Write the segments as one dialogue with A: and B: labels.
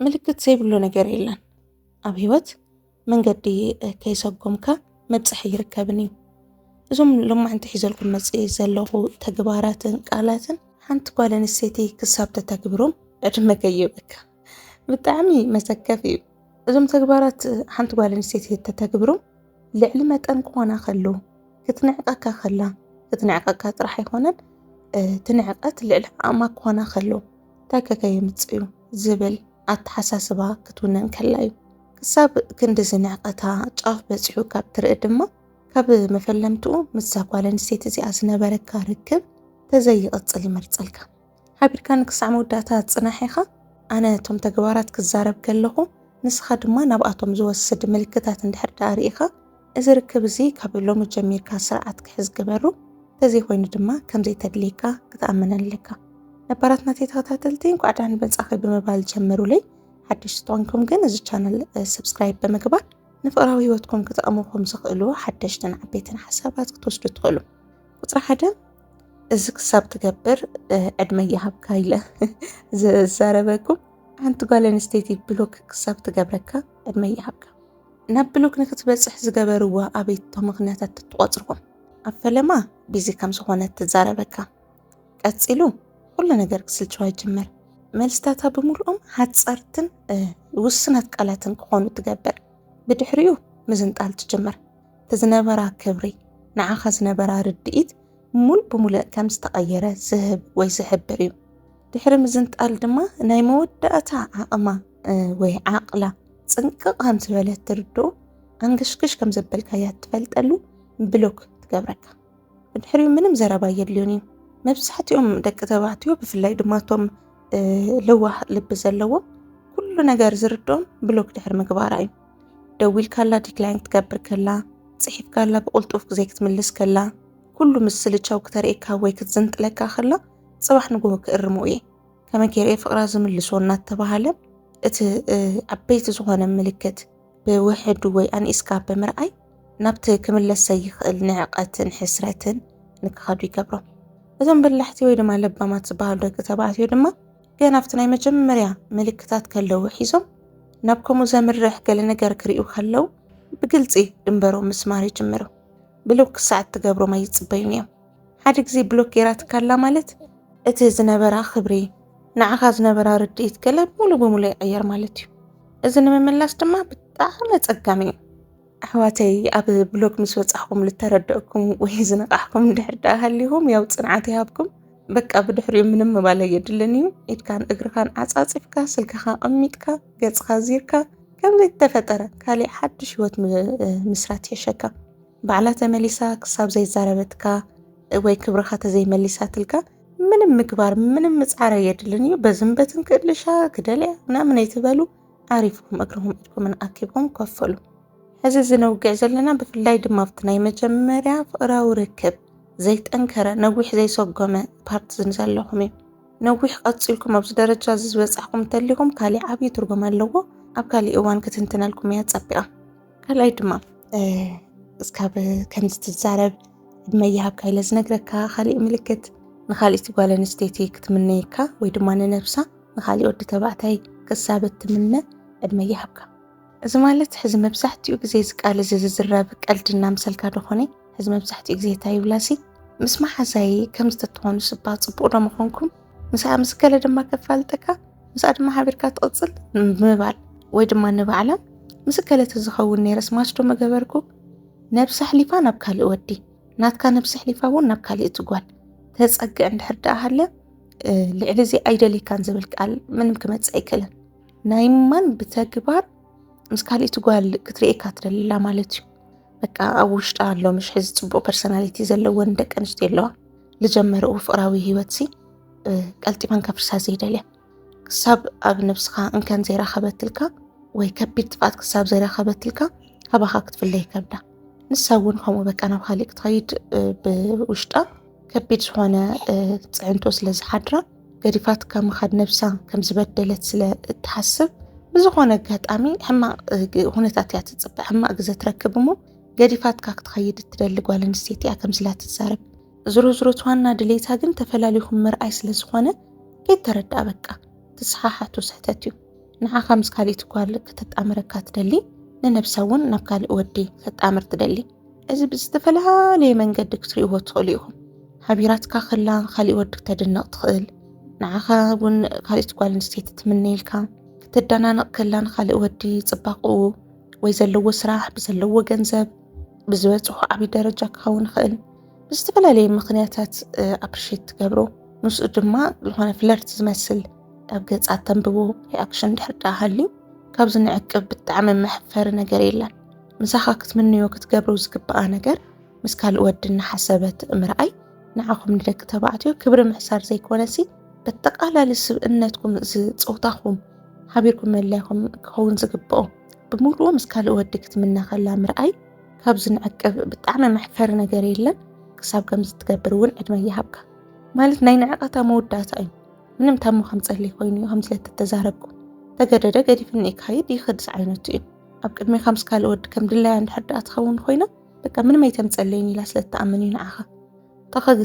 A: ምልክት ዘይብሉ ነገር የለን ኣብ ህይወት መንገዲ ከይሰጎምካ መብፅሒ ይርከብን እዩ እዞም ሎማዓንቲ ሒዘልኩም መፅእ ዘለኹ ተግባራትን ቃላትን ሓንቲ ጓል ኣንስተይቲ ክሳብ ተተግብሮም ዕድመ ከይብካ ብጣዕሚ መሰከፍ እዩ እዞም ተግባራት ሓንቲ ጓል ኣንስተይቲ ተተግብሮም ልዕሊ መጠን ክኾና ከለዉ ክትንዕቐካ ከላ ክትንዕቐካ ጥራሕ ኣይኮነን ትንዕቐት ልዕሊ ዓቕማ ክኾና ከለዉ እንታይ ከየምፅኡ ዝብል ኣተሓሳስባ ክትውነን ከላ እዩ ክሳብ ክንዲ ዝንዕቐታ ጫፍ በፂሑ ካብ ትርኢ ድማ ካብ መፈለምትኡ ምሳ ጓል ኣንስተይቲ እዚኣ ዝነበረካ ርክብ ተዘይቕፅል ይመርፀልካ ሓቢርካ ንክሳዕ መወዳእታ ፅናሕ ኢኻ ኣነ እቶም ተግባራት ክዛረብ ከለኹ ንስኻ ድማ ናብኣቶም ዝወስድ ምልክታት እንድሕር ዳ ርኢኻ እዚ ርክብ እዚ ካብ ሎሚ ጀሚርካ ስርዓት ክሕዝ ግበሩ ተዘይኮይኑ ድማ ከምዘይተድልየካ ክትኣምነን ኣለካ ነባራት ናተይ ተኸታተልቲ እንኳዕ ደሕና መፃእኹ ብምባል ጀምሩለይ ሓድሽ ትኾንኩም ግን እዚ ቻነል ሰብስክራይብ ብምግባር ንፍቕራዊ ህይወትኩም ክትቐምኹም ዝኽእሉ ሓደሽትን ዓበይትን ሓሳባት ክትወስዱ ትኽእሉ ቁፅሪ 1 እዚ ክሳብ ትገብር ዕድመ ይሃብካ ኢለ ዝዛረበኩም ሓንቲ ጓል ኣንስተይቲ ብሎክ ክሳብ ትገብረካ ዕድመ ይሃብካ ናብ ብሎክ ንክትበፅሕ ዝገበርዋ ኣበይቶም ምኽንያታት ትቆፅርኩም ኣብ ፈለማ ቢዚ ከም ዝኾነት ትዛረበካ ቀፂሉ ኩሉ ነገር ክስልችዋ ይጅምር መልስታታ ብምልኦም ሓፀርትን ውስናት ቃላትን ክኾኑ ትገብር ብድሕሪኡ ምዝንጣል ትጅምር ተዝነበራ ክብሪ ንዓኻ ዝነበራ ርድኢት ሙሉእ ብሙሉእ ከም ዝተቐየረ ዝህብ ወይ ዝሕብር እዩ ድሕሪ ምዝንጣል ድማ ናይ መወዳእታ ዓቕማ ወይ ዓቕላ ፅንቅቕ ከም ዝበለት ትርድኦ ኣንገሽግሽ ከም ዘበልካያ ትፈልጠሉ ብሎክ ትገብረካ ብድሕሪኡ ምንም ዘረባ የድልዮን እዩ መብዛሕትኦም ደቂ ተባዕትዮ ብፍላይ ድማ እቶም ልዋሕ ልቢ ዘለዎም ኩሉ ነገር ዝርድኦም ብሎክ ድሕሪ ምግባራ እዩ ደው ኢልካላ ዲክላይን ክትገብር ከላ ፅሒፍካላ ብቕልጡፍ ግዜ ክትምልስ ከላ ኩሉ ምስልቻው ክተርእካ ወይ ክትዝንጥለካ ከላ ፅባሕ ንጎሆ ክእርሙ እየ ከመይ ገይረ ፍቕራ ዝምልሶ እናተባሃለ እቲ ዓበይቲ ዝኾነ ምልክት ብውሕዱ ወይ ኣንኢስካ ብምርኣይ ናብቲ ክምለስ ዘይኽእል ንዕቐትን ሕስረትን ንክኸዱ ይገብሮም እዞም በላሕቲ ወይ ድማ ለባማት ዝበሃሉ ደቂ ተባዕትዮ ድማ ገና ኣብቲ ናይ መጀመርያ ምልክታት ከለዉ ሒዞም ናብ ከምኡ ዘምርሕ ገለ ነገር ክርእዩ ከለዉ ብግልፂ ድንበሮም ምስማር ይጅምሩ ብሎክ ክሳዕ ትገብሮም ኣይፅበዩን እዮም ሓደ ግዜ ብሎክ ጌራትካላ ማለት እቲ ዝነበራ ክብሪ ንዓኻ ዝነበራ ርድኢት ገለ ሙሉ ብምሉእ ይቕየር ማለት እዩ እዚ ንምምላስ ድማ ብጣዕሚ ኣፀጋሚ እዩ ኣሕዋተይ ኣብ ብሎክ ምስ በፃሕኩም ልተረድአኩም ወይ ዝነቃሕኩም እንድሕር ዳ ሃሊኹም ያው ፅንዓት ይሃብኩም በቃ ብድሕሪኡ ምንም ምባል የድልን እዩ ኢድካን እግርካን ዓፃፂፍካ ስልክኻ ቀሚጥካ ገፅካ ዚርካ ከምዘይ ተፈጠረ ካሊእ ሓድሽ ህይወት ምስራት የሸካ ባዕላ ተመሊሳ ክሳብ ዘይዛረበትካ ወይ ክብርኻ ተዘይመሊሳትልካ ምንም ምግባር ምንም ምፅዓር የድልን እዩ በዝንበትን ክእልሻ ክደልያ ምናምን ኣይትበሉ ዓሪፍኩም እግርኩም ኢድኩምን ኣኪብኩም ከፈሉ ሕዚ ዝነውግዕ ዘለና ብፍላይ ድማ ኣብቲ ናይ መጀመርያ ፍቕራዊ ርክብ ዘይጠንከረ ነዊሕ ዘይሰጎመ ፓርት ዘለኹም እዩ ነዊሕ ቀፂልኩም ኣብዚ ደረጃ ዝበፅሕኩም ተሊኹም ካሊእ ዓብዪ ትርጉም ኣለዎ ኣብ ካሊእ እዋን ክትንትነልኩም እያ ፀቢቓ ካልኣይ ድማ እስካብ ከምዚ ትዛረብ ዕድመ ይሃብካ ኢለ ዝነግረካ ካሊእ ምልክት ንኻሊእቲ ጓል ኣንስተይቲ ክትምነየካ ወይ ድማ ንነብሳ ንኻሊእ ወዲ ተባዕታይ ክሳብ እትምነ ዕድመ ይሃብካ እዚ ማለት ሕዚ መብዛሕትኡ ግዜ ዝቃል እዚ ዝዝረብ ቀልድና ምሰልካ ደኾነ ሕዚ መብዛሕትኡ ግዜ እንታይ ይብላሲ ምስ ማሓዛይ ከምዚ ተትኾኑ ስባ ፅቡቕ ዶ ምኾንኩም ምስኣ ምስ ገለ ድማ ከፋልጠካ ምስኣ ድማ ሓቢርካ ትቕፅል ምባል ወይ ድማ ንባዕላ ምስ ገለ ተዝኸውን ነይረስ ማስዶ መገበርኩ ነብሲ ሕሊፋ ናብ ካሊእ ወዲ ናትካ ነብሲ ሕሊፋ እውን ናብ ካሊእ ትጓል ተፀግዕ እንድሕር ዳ ሃለ ልዕሊ እዚ ኣይደሊካን ዝብል ቃል ምንም ክመፅእ ኣይክእልን ናይ ማን ብተግባር ምስ ካሊእ ትጓል ክትርእካ ትደልላ ማለት እዩ በቃ ኣብ ውሽጣ ኣሎ ምሽ ሕዚ ፅቡቕ ፐርሶናሊቲ ዘለወን ደቂ ኣንስትዮ ኣለዋ ልጀመርኡ ፍቕራዊ ህይወት ቀልጢፋን ከፍርሳ ዘይደልያ ክሳብ ኣብ ነብስኻ እንከን ዘይረኸበትልካ ወይ ከቢድ ጥፍኣት ክሳብ ዘይረኸበትልካ ካባኻ ክትፍለ ይከብዳ ንሳ እውን ከምኡ በቃ ናብ ካሊእ ክትኸይድ ብውሽጣ ከቢድ ዝኾነ ፅዕንቶ ስለ ዝሓድራ ገዲፋትካ ምኻድ ነብሳ ከም ዝበደለት ስለ እትሓስብ ብዝኾነ ኣጋጣሚ ሕማቕ ሁነታት እያ ትፅበዕ ሕማቕ ግዜ ትረክብ እሞ ገዲፋትካ ክትኸይድ እትደሊ ጓል ኣንስተይቲ እያ ከምስላ ትዛረብ ዝሮ ዋና ድሌታ ግን ተፈላሊኹም ምርኣይ ስለ ዝኾነ ከይተረዳእ በቃ ትስሓሓቱ ስሕተት እዩ ንዓኻ ምስ ካሊእ ጓል ክትጣመረካ ትደሊ ንነብሳ እውን ናብ ካሊእ ወዲ ክትጣመር ትደሊ እዚ ብዝተፈላለየ መንገዲ ክትሪእዎ ትኽእሉ ኢኹም ሓቢራትካ ኸላ ካሊእ ወዲ ክተድንቕ ትኽእል ንዓኻ እውን ካሊእ ጓል ኣንስተይቲ ትምነ ኢልካ ክትደናነቕ ከላ ንካሊእ ወዲ ጽባቕኡ ወይ ዘለዎ ስራሕ ብዘለዎ ገንዘብ ብዝበጽሖ ዓብዪ ደረጃ ክኸውን ይኽእል ብዝተፈላለየ ምኽንያታት ኣፕሪሼት ትገብሮ ንስኡ ድማ ዝኾነ ፍለርት ዝመስል ኣብ ገጻት ተንብቦ ሪኣክሽን ድሕር ዳ ሃልዩ ካብዚ ንዕቅብ ብጣዕሚ መሕፈሪ ነገር የለን ምሳኻ ክትምንዮ ክትገብሮ ዝግብኣ ነገር ምስ ካሊእ ወዲ እናሓሰበት ምርኣይ ንዓኹም ንደቂ ተባዕትዮ ክብሪ ምሕሳር ዘይኮነሲ በተቃላሊ ስብእነትኩም ዝፅውታኹም ሓቢርኩም መለያኹም ክኸውን ዝግብኦ ብምሉኡ ምስ ካሊእ ወዲ ክትምነ ኸላ ምርኣይ ካብዚ ንዕቅብ ብጣዕሚ መሕፈሪ ነገር የለን ክሳብ ከምዚ ትገብር እውን ዕድመ ይሃብካ ማለት ናይ ንዕቐታ መወዳእታ እዩ ምንም ታሞ ከምፀለይ ኮይኑ ከም ስለተተዛረብኩ ተገደደ ገዲፍኒ ይካይድ ይኽድስ ዓይነቱ እዩ ኣብ ቅድሚኻ ምስ ካሊእ ወዲ ከም ድላያ እንድሕር ዳኣ ትኸውን ኮይና በቃ ምንም ኣይተምፀለይኒ ኢላ ስለተኣምን እዩ ንዓኻ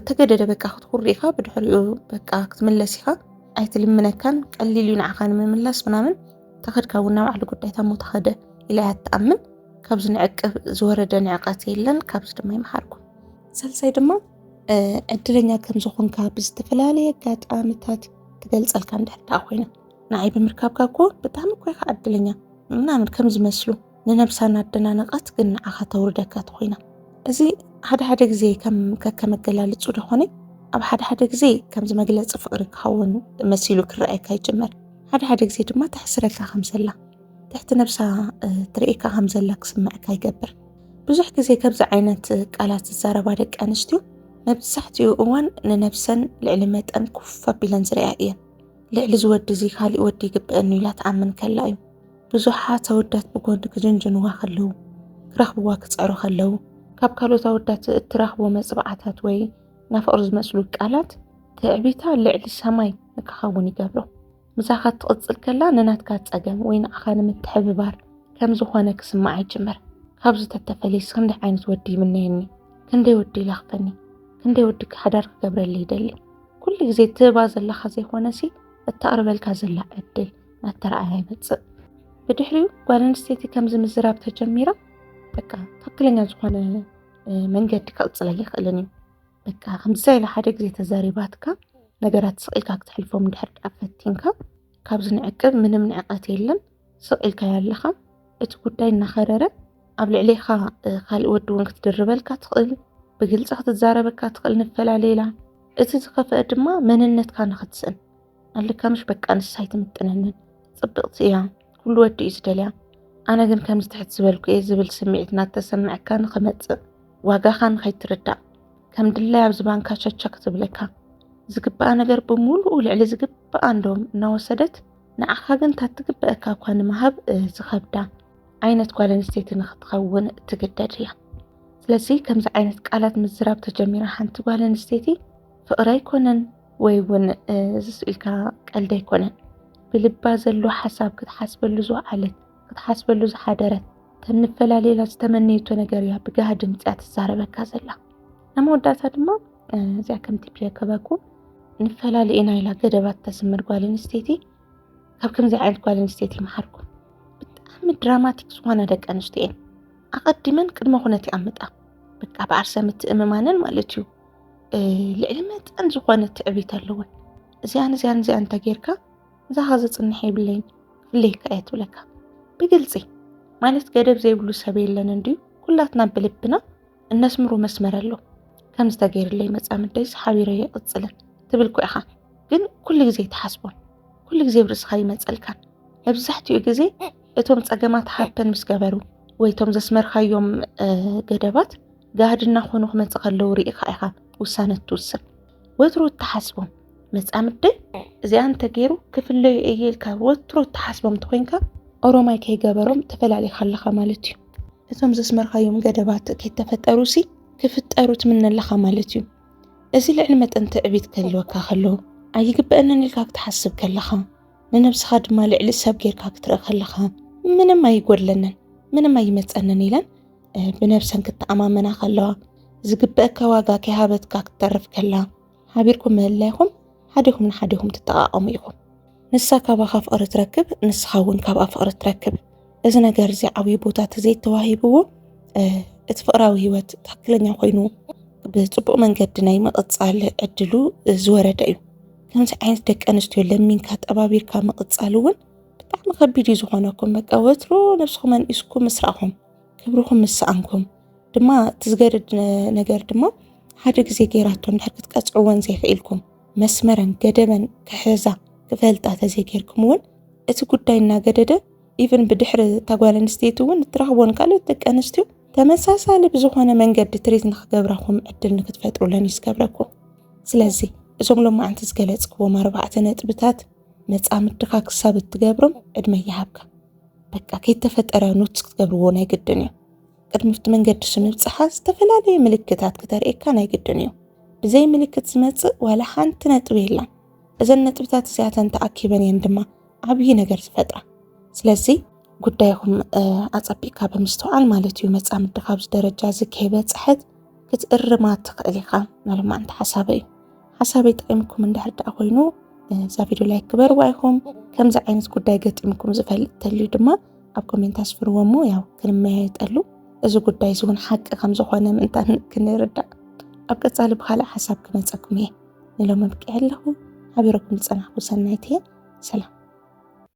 A: ተገደደ በቃ ክትኩሪ ኢኻ ብድሕሪኡ በቃ ክትምለስ ኢኻ ኣይትልምነካን ቀሊል እዩ ንዓኻ ንምምላስ ምናምን ተኸድካ እውን ናብ ባዕሉ ጉዳይ ታሞ ተኸደ ኢላ እያ ትኣምን ካብዚ ንዕቅብ ዝወረደ ንዕቐት የለን ካብዚ ድማ ይመሃርኩም ሳልሳይ ድማ ዕድለኛ ከም ዝኾንካ ብዝተፈላለየ ኣጋጣሚታት ትገልጸልካ እንድሕር ዳኣ ኮይና ንዓይ ብምርካብካ እኮ ብጣዕሚ እኮ ኢኻ ዕድለኛ ምናምን ከም ዝመስሉ ንነብሳ እናደናነቐት ግን ንዓኻ ተውርደካ ትኾይና እዚ ሓደ ግዜ ከም ከመገላለጹ ደኾነ ኣብ ሓደ ግዜ ከምዚ መግለፂ ፍቕሪ ክኸውን መሲሉ ክረአየካ ይጅመር ሓደ ግዜ ድማ ተሕስረካ ከም ዘላ ትሕቲ ነብሳ ትርኢካ ከም ዘላ ክስምዐካ ይገብር ብዙሕ ግዜ ከምዚ ዓይነት ቃላት ዝዛረባ ደቂ ኣንስትዮ መብዛሕትኡ እዋን ንነብሰን ልዕሊ መጠን ኩፍ ኣቢለን ዝረአያ እየን ልዕሊ ዝወዲ እዚ ካሊእ ወዲ ይግብአኒ ኢላ ተኣምን ከላ እዩ ብዙሓት ኣወዳት ብጎኒ ክጅንጅንዋ ከለዉ ክረኽብዋ ክፅዕሩ ከለዉ ካብ ካልኦት ኣወዳት እትረኽቦ መፅባዕታት ወይ ናፍቕሪ ዝመስሉ ቃላት ትዕቢታ ልዕሊ ሰማይ ንክኸውን ይገብሮ ምሳኻ ትቕፅል ከላ ንናትካ ፀገም ወይ ንዓኻ ንምትሕብባር ከም ዝኾነ ክስማዕ ይጅመር ካብዚ ተተፈለይስ ክንደይ ዓይነት ወዲ ይምነየኒ ክንደይ ወዲ ይላኽፈኒ ክንደይ ወዲ ሓዳር ክገብረሊ ይደሊ ኩሉ ግዜ ትህባ ዘለኻ ዘይኮነሲ እተቕርበልካ ዘላ ዕድል ናተረኣያ ይመፅእ ብድሕሪኡ ጓል ኣንስተይቲ ከምዚ ምዝራብ ተጀሚራ በቃ ትክክለኛ ዝኾነ መንገዲ ክቕፅል ኣይኽእልን እዩ በቃ ከምዚ ኢላ ሓደ ግዜ ተዛሪባትካ ነገራት ስቕኢልካ ክትሕልፎም እንድሕር ዳኣ ፈቲንካ ካብዚ ንዕቅብ ምንም ንዕቐት የለን ስቕኢልካ ያለኻ እቲ ጉዳይ እናኸረረ ኣብ ልዕሊኻ ካሊእ ወዲ እውን ክትድርበልካ ትኽእል ብግልፂ ክትዛረበካ ትኽእል ንፈላለዩላ እቲ ዝኸፍአ ድማ መንነትካ ንኽትስእን ኣለካ ምሽ በቃ ንሳይ ትምጥነንን ፅብቕቲ እያ ኩሉ ወዲ እዩ ዝደልያ ኣነ ግን ከምዚ ትሕት ዝበልኩ እየ ዝብል ስምዒት እናተሰምዐካ ንኽመፅእ ዋጋኻ ንኸይትርዳእ ከም ድላይ ኣብ ዝባንካ ሸቸክ ትብለካ ዝግብኣ ነገር ብምሉኡ ልዕሊ ዝግብኣ እንዶም እናወሰደት ንዓኻ ግን ታትግብአካ እኳ ንምሃብ ዝኸብዳ ዓይነት ጓል ኣንስተይቲ ንኽትኸውን ትግደድ እያ ስለዚ ከምዚ ዓይነት ቃላት ምዝራብ ተጀሚራ ሓንቲ ጓል ኣንስተይቲ ፍቕሪ ኣይኮነን ወይ እውን ዝስኢልካ ቀልዲ ኣይኮነን ብልባ ዘሎ ሓሳብ ክትሓስበሉ ዝወዓለት ክትሓስበሉ ዝሓደረት ተንፈላለዩላ ዝተመነይቶ ነገር እያ ብጋህ ድምፂያ ትዛረበካ ዘላ ንመወዳእታ ድማ እዚኣ ከምቲ ብየከበኩ ንፈላለዩና ኢላ ገደባት ተስምር ጓል ኣንስተይቲ ካብ ከምዚ ዓይነት ጓል ኣንስተይቲ ይመሃርኩ ብጣዕሚ ድራማቲክ ዝኾነ ደቂ ኣንስትዮ እየን ኣቐዲመን ቅድመ ኩነት ይኣምጣ በቃ ብዓርሰ ምትእምማነን ማለት እዩ ልዕሊ መጠን ዝኾነ ትዕቢት ኣለወን እዚኣን እንተ ጌርካ እዛኻ ዘፅንሐ የብለይን ክፍለይካ እየ ትብለካ ብግልፂ ማለት ገደብ ዘይብሉ ሰብ የለን እንድዩ ኩላትና ብልብና እነስምሮ መስመር ኣሎ ከም ዝተገይርለይ መፃምደይስ ሓቢረ የቕፅልን ትብል ኢኻ ግን ኩሉ ግዜ ተሓስቦን ኩሉ ግዜ ብርስኻ ይመፀልካን መብዛሕትኡ ግዜ እቶም ፀገማት ሃፐን ምስ ገበሩ ወይ እቶም ዘስመርካዮም ገደባት ጋህድና ኮኑ ክመፅእ ከለዉ ርኢኻ ኢኻ ውሳነ ትውስን ወትሮ ተሓስቦም መፃምደይ እዚኣ እንተገይሩ ክፍለዩ እየ ኢልካ ወትሮ ተሓስቦም እንተኮይንካ ኦሮማይ ከይገበሮም ተፈላሊኻ ኣለኻ ማለት እዩ እቶም ዘስመርካዮም ገደባት ከይተፈጠሩሲ ክፍጠሩ ትምነለኻ ማለት እዩ እዚ ልዕሊ መጠን ትዕቢት ከልወካ ከሎ ኣይግብአንን ኢልካ ክትሓስብ ከለኻ ንነብስኻ ድማ ልዕሊ ሰብ ጌርካ ክትርኢ ከለኻ ምንም ኣይጎድለንን ምንም ኣይመፀንን ኢለን ብነብሰን ክትኣማመና ከለዋ ዝግብአካ ዋጋ ከይሃበትካ ክትተርፍ ከላ ሓቢርኩም ምህላይኹም ሓደኹም ንሓደኹም ትጠቃቐሙ ኢኹም ንሳ ካብኻ ፍቕሪ ትረክብ ንስኻ እውን ካብኣ ፍቕሪ ትረክብ እዚ ነገር እዚ ዓብይ ቦታ ተዘይተዋሂብዎ እቲ ፍቕራዊ ህይወት ትክክለኛ ኮይኑ ብፅቡቅ መንገዲ ናይ ምቕፃል ዕድሉ ዝወረደ እዩ ከምዚ ዓይነት ደቂ ኣንስትዮ ለሚንካ ጠባቢርካ ምቕፃል እውን ብጣዕሚ ከቢድ እዩ ዝኾነኩም በቃ ወትሮ ነብስኩም አንኢስኩም ምስ ረኣኹም ክብርኩም ምስኣንኩም ድማ ትዝገድድ ነገር ድማ ሓደ ግዜ ገይራቶ እንድሕር ክትቀፅዕዎን ዘይኽኢልኩም መስመረን ገደበን ክሕዛ ክፈልጣ ተዘይገይርኩም እውን እቲ ጉዳይ እናገደደ ኢቭን ብድሕሪ ታጓል ኣንስተይቲ እውን እትረኽቦን ካልኦት ደቂ ኣንስትዮ ተመሳሳሊ ብዝኾነ መንገዲ ትሪት ንክገብራኹም ዕድል ንክትፈጥሩለን ይዝገብረኩም። ስለዚ እዞም ሎማዓንቲ ዝገለፅክዎም 4 ነጥብታት ነፃ ምድኻ ክሳብ እትገብሮም ዕድመ ይሃብካ በቃ ከይተፈጠረ ኖትስ ክትገብርዎ ናይ ግድን እዩ ቅድሚፍቲ መንገዲ ስምብፅሓ ዝተፈላለየ ምልክታት ክተርእየካ ናይ ግድን እዩ ብዘይ ምልክት ዝመፅእ ዋላ ሓንቲ ነጥብ የለን እዘን ነጥብታት እዚኣተን ተኣኪበን እየን ድማ ዓብይ ነገር ዝፈጥራ ስለዚ ጉዳይኹም ኣፀቢቕካ ብምስትውዓል ማለት እዩ ነፃ ምድኻ ኣብዚ ደረጃ እዚ ከይበፅሐት ክትእርማ ትኽእል ኢኻ ናሎማዓንቲ ሓሳበይ እዩ ሓሳበይ ጠቒምኩም እንድሕር ደኣ ኮይኑ እዛ ቪድዮ ላይክ ክበርዋ ኢኹም ከምዚ ዓይነት ጉዳይ ገጢምኩም ዝፈልጥ እንተልዩ ድማ ኣብ ኮሜንት ኣስፍርዎ እሞ ያው ክንመያየጠሉ እዚ ጉዳይ እዚ እውን ሓቂ ከም ዝኾነ ምእንታን ክንርዳእ ኣብ ቀፃሊ ብካልእ ሓሳብ ክመፀኩም እየ ንሎም ኣብቅዕ ኣለኹ ሓቢረኩም ዝፀናሕኩ ሰናይት እየ ሰላም